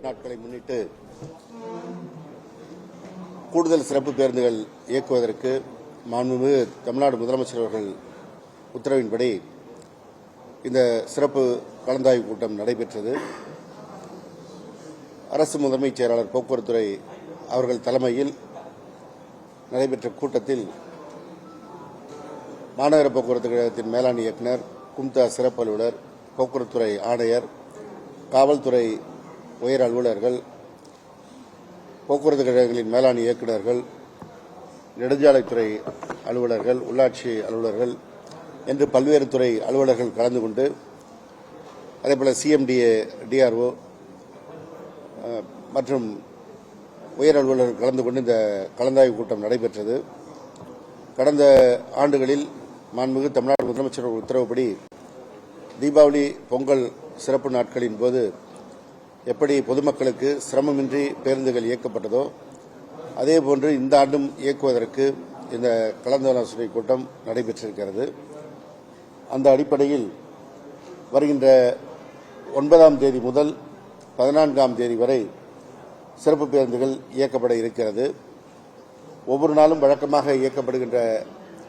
நாட்களை முன்னிட்டு கூடுதல் சிறப்பு பேருந்துகள் இயக்குவதற்கு மாண்புமிகு தமிழ்நாடு முதலமைச்சர் அவர்கள் உத்தரவின்படி இந்த சிறப்பு கலந்தாய்வு கூட்டம் நடைபெற்றது. அரசு முதன்மைச் செயலாளர் போக்குவரத்துறை அவர்கள் தலைமையில் நடைபெற்ற கூட்டத்தில் மாநகர போக்குவரத்து கழகத்தின் மேலாண் இயக்குநர், கும்தா சிறப்பு அலுவலர், போக்குவரத்துறை ஆணையர், காவல்துறை உயர் அலுவலர்கள், போக்குவரத்து கழகங்களின் மேலாண் இயக்குநர்கள், நெடுஞ்சாலைத்துறை அலுவலர்கள், உள்ளாட்சி அலுவலர்கள் என்று பல்வேறு துறை அலுவலர்கள் கலந்து கொண்டு, அதேபோல சிஎம்டிஏ, டிஆர்ஓ மற்றும் உயர் அலுவலர்கள் கலந்து கொண்டு இந்த கலந்தாய்வு கூட்டம் நடைபெற்றது. கடந்த ஆண்டுகளில் மாண்புமிகு தமிழ்நாடு முதலமைச்சர் உத்தரவுப்படி தீபாவளி, பொங்கல் சிறப்பு நாட்களின் போது எப்படி பொதுமக்களுக்கு சிரமமின்றி பேருந்துகள் இயக்கப்பட்டதோ அதேபோன்று இந்த ஆண்டும் இயக்குவதற்கு இந்த கலந்தாலோசனை கூட்டம் நடைபெற்றிருக்கிறது. அந்த அடிப்படையில் வருகின்ற 9ஆம் தேதி முதல் 14ஆம் தேதி வரை சிறப்பு பேருந்துகள் இயக்கப்பட இருக்கிறது. ஒவ்வொரு நாளும் வழக்கமாக இயக்கப்படுகின்ற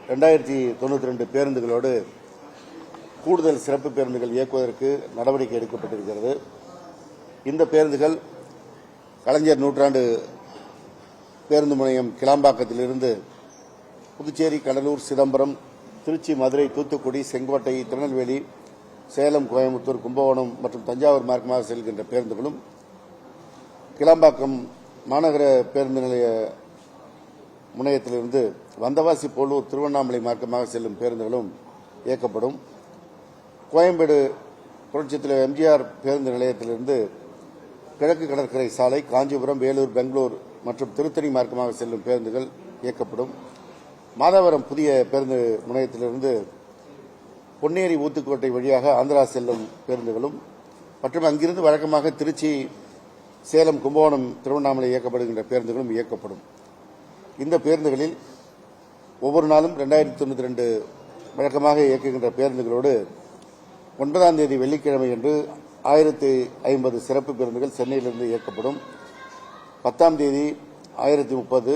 2092 பேருந்துகளோடு கூடுதல் சிறப்பு பேருந்துகள் இயக்குவதற்கு நடவடிக்கை எடுக்கப்பட்டிருக்கிறது. இந்த பேருந்துகள் கலைஞர் நூற்றாண்டு பேருந்து முனையம் கிளாம்பாக்கத்திலிருந்து புதுச்சேரி, கடலூர், சிதம்பரம், திருச்சி, மதுரை, தூத்துக்குடி, செங்கோட்டை, திருநெல்வேலி, சேலம், கோயம்புத்தூர், கும்பகோணம் மற்றும் தஞ்சாவூர் மார்க்கமாக செல்கின்ற பேருந்துகளும், கிளாம்பாக்கம் மாநகர பேருந்து நிலைய முனையத்திலிருந்து வந்தவாசி, போலூர், திருவண்ணாமலை மார்க்கமாக செல்லும் பேருந்துகளும் இயக்கப்படும். கோயம்பேடு புரட்சித்தலைவர் எம்ஜிஆர் பேருந்து நிலையத்திலிருந்து கிழக்கு கடற்கரை சாலை, காஞ்சிபுரம், வேலூர், பெங்களூர் மற்றும் திருத்தணி மார்க்கமாக செல்லும் பேருந்துகள் இயக்கப்படும். மாதவரம் புதிய பேருந்து முனையத்திலிருந்து பொன்னேரி, ஊத்துக்கோட்டை வழியாக ஆந்திரா செல்லும் பேருந்துகளும் மற்றும் அங்கிருந்து வழக்கமாக திருச்சி, சேலம், கும்பகோணம், திருவண்ணாமலை இயக்கப்படுகின்ற பேருந்துகளும் இயக்கப்படும். இந்த பேருந்துகளில் ஒவ்வொரு நாளும் 2092 வழக்கமாக இயக்குகின்ற பேருந்துகளோடு 9ஆம் தேதி வெள்ளிக்கிழமை என்று 1050 சிறப்பு பேருந்துகள் சென்னையிலிருந்து இயக்கப்படும். 10ஆம் தேதி 1030,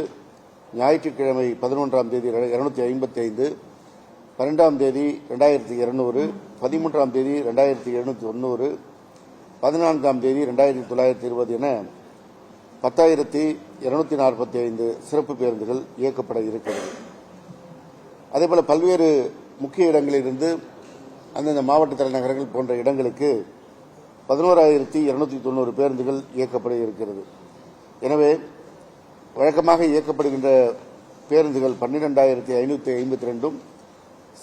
ஞாயிற்றுக்கிழமை 11ஆம் தேதி 255, 12ஆம் தேதி 2200, 13ஆம் தேதி 2790, 14ஆம் தேதி 2920 என 10,245 சிறப்பு பேருந்துகள் இயக்கப்பட இருக்கிறது. அதேபோல பல்வேறு முக்கிய இடங்களிலிருந்து அந்தந்த மாவட்ட தலைநகரங்கள் போன்ற இடங்களுக்கு 11,290 பேருந்துகள் இயக்கப்பட இருக்கிறது. எனவே வழக்கமாக இயக்கப்படுகின்ற பேருந்துகள் 12,552,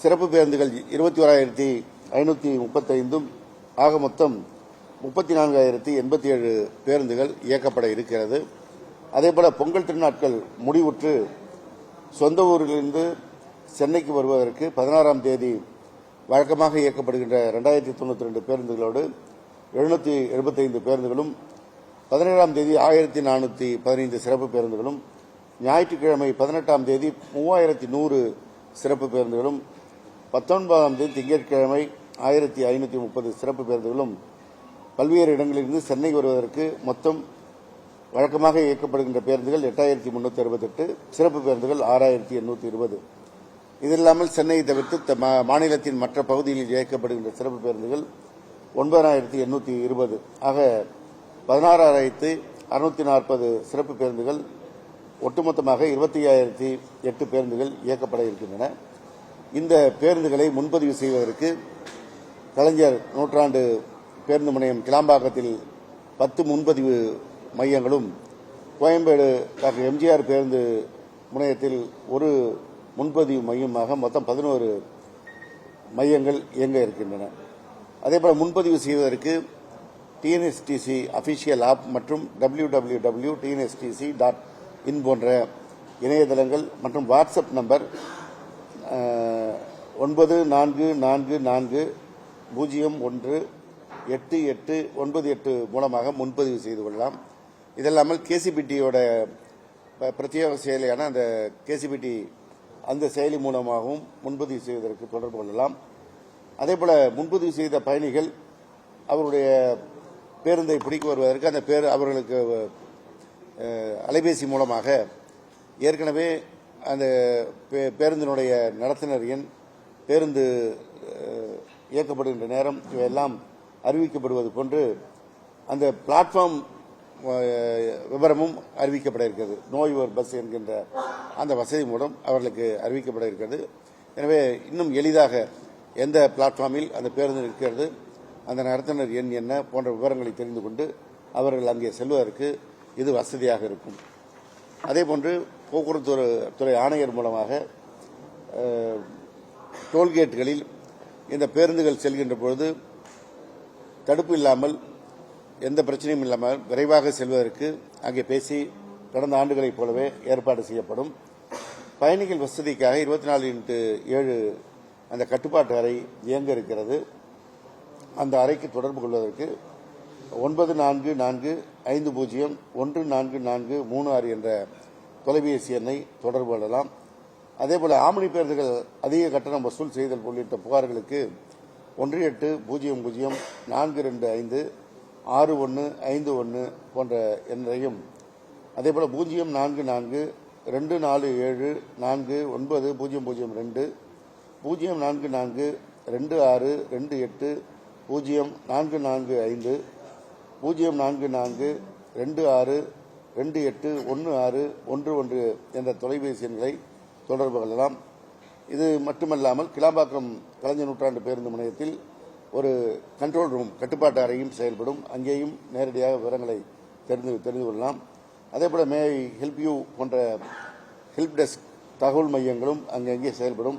சிறப்பு பேருந்துகள் 21,535, ஆக மொத்தம் 34,087 பேருந்துகள் இயக்கப்பட இருக்கிறது. அதேபோல பொங்கல் திருநாட்கள் முடிவுற்று சொந்த ஊரிலிருந்து சென்னைக்கு வருவதற்கு 16ஆம் தேதி வழக்கமாக இயக்கப்படுகின்ற 2092 பேருந்துகளோடு 775 பேருந்துகளும், 17ஆம் தேதி 1415 சிறப்பு பேருந்துகளும், ஞாயிற்றுக்கிழமை 18ஆம் தேதி 3100 சிறப்பு பேருந்துகளும், 19ஆம் தேதி திங்கட்கிழமை 1530 சிறப்பு பேருந்துகளும் பல்வேறு இடங்களிலிருந்து சென்னை வருவதற்கு மொத்தம் வழக்கமாக இயக்கப்படுகின்ற பேருந்துகள் 8368, சிறப்பு பேருந்துகள் 6820. இதில்லாமல் சென்னையை தவிர்த்து மாநிலத்தின் மற்ற பகுதிகளில் இயக்கப்படுகின்ற சிறப்பு பேருந்துகள் 9820, ஆக 16,640 சிறப்பு பேருந்துகள், ஒட்டுமொத்தமாக 25,008 பேருந்துகள் இயக்கப்பட இருக்கின்றன. இந்த பேருந்துகளை முன்பதிவு செய்வதற்கு கலைஞர் நூற்றாண்டு பேருந்து முனையம் கிளாம்பாக்கத்தில் 10 முன்பதிவு மையங்களும், கோயம்பேடு டாக்டர் எம்ஜிஆர் பேருந்து முனையத்தில் ஒரு முன்பதிவு மையமாக மொத்தம் 11 மையங்கள் இயங்க இருக்கின்றன. அதேபோல முன்பதிவு செய்வதற்கு டிஎன்எஸ்டிசி அபிஷியல் ஆப் மற்றும் www.tnstc.in போன்ற இணையதளங்கள் மற்றும் வாட்ஸ்அப் நம்பர் 9444018898 மூலமாக முன்பதிவு செய்து கொள்ளலாம். இதல்லாமல் கேசிபிடியோட பிரத்யேக செயலியான அந்த கேசிபிடி அந்த செயலி மூலமாகவும் முன்பதிவு செய்வதற்கு தொடர்பு கொள்ளலாம். அதேபோல முன்பதிவு செய்த பயணிகள் அவருடைய பேருந்தை பிடிக்க வருவதற்கு அந்த அவர்களுக்கு அலைபேசி மூலமாக ஏற்கனவே அந்த பேருந்தினுடைய நடத்துனர் எண், பேருந்து இயக்கப்படுகின்ற நேரம் இவையெல்லாம் அறிவிக்கப்படுவது போன்று அந்த பிளாட்ஃபார்ம் விவரமும் அறிவிக்கப்பட இருக்கிறது. நோ யுவர் பஸ் என்கின்ற அந்த வசதி மூலம் அவர்களுக்கு அறிவிக்கப்பட இருக்கிறது. எனவே இன்னும் எளிதாக எந்த பிளாட்ஃபார்மில் அந்த பேருந்து இருக்கிறது, அந்த நடத்துனர் எண் என்ன போன்ற விவரங்களை தெரிந்து கொண்டு அவர்கள் அங்கே செல்வதற்கு இது வசதியாக இருக்கும். அதேபோன்று போக்குவரத்து துறை ஆணையர் மூலமாக டோல்கேட்டுகளில் இந்த பேருந்துகள் செல்கின்ற பொழுது தடுப்பு இல்லாமல், எந்த பிரச்சனையும் இல்லாமல் விரைவாக செல்வதற்கு அங்கே பேசி கடந்த ஆண்டுகளைப் போலவே ஏற்பாடு செய்யப்படும். பயணிகள் வசதிக்காக 24x7 அந்த கட்டுப்பாட்டு அறை இயங்க இருக்கிறது. அந்த அறைக்கு தொடர்பு கொள்வதற்கு 9445014436 என்ற தொலைபேசி எண்ணை தொடர்பு கொள்ளலாம். அதேபோல ஆம்னி பேருந்துகள் அதிக கட்டணம் வசூல் செய்தல் உள்ளிட்ட புகார்களுக்கு 1804256151 போன்ற எண்ணையும், அதேபோல 044247490002 044262804445 044262828111 என்ற தொலைபேசி எண்களை தொடர்பு கொள்ளலாம். இது மட்டுமல்லாமல் கிளாம்பாக்கம் கலைஞர் நூற்றாண்டு பேருந்து முனையத்தில் ஒரு கண்ட்ரோல் ரூம், கட்டுப்பாட்டு அறையும் செயல்படும். அங்கேயும் நேரடியாக விவரங்களை தெரிந்து கொள்ளலாம். அதேபோல மே ஐ ஹெல்ப் யூ போன்ற ஹெல்ப் டெஸ்க் தகவல் மையங்களும் அங்கங்கே செயல்படும்.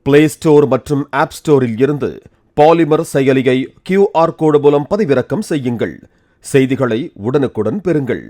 பிளே ஸ்டோர் மற்றும் ஆப் ஸ்டோரில் இருந்து பாலிமர் செயலியை QR கோடு மூலம் பதிவிறக்கம் செய்யுங்கள். செய்திகளை உடனுக்குடன் பெறுங்கள்.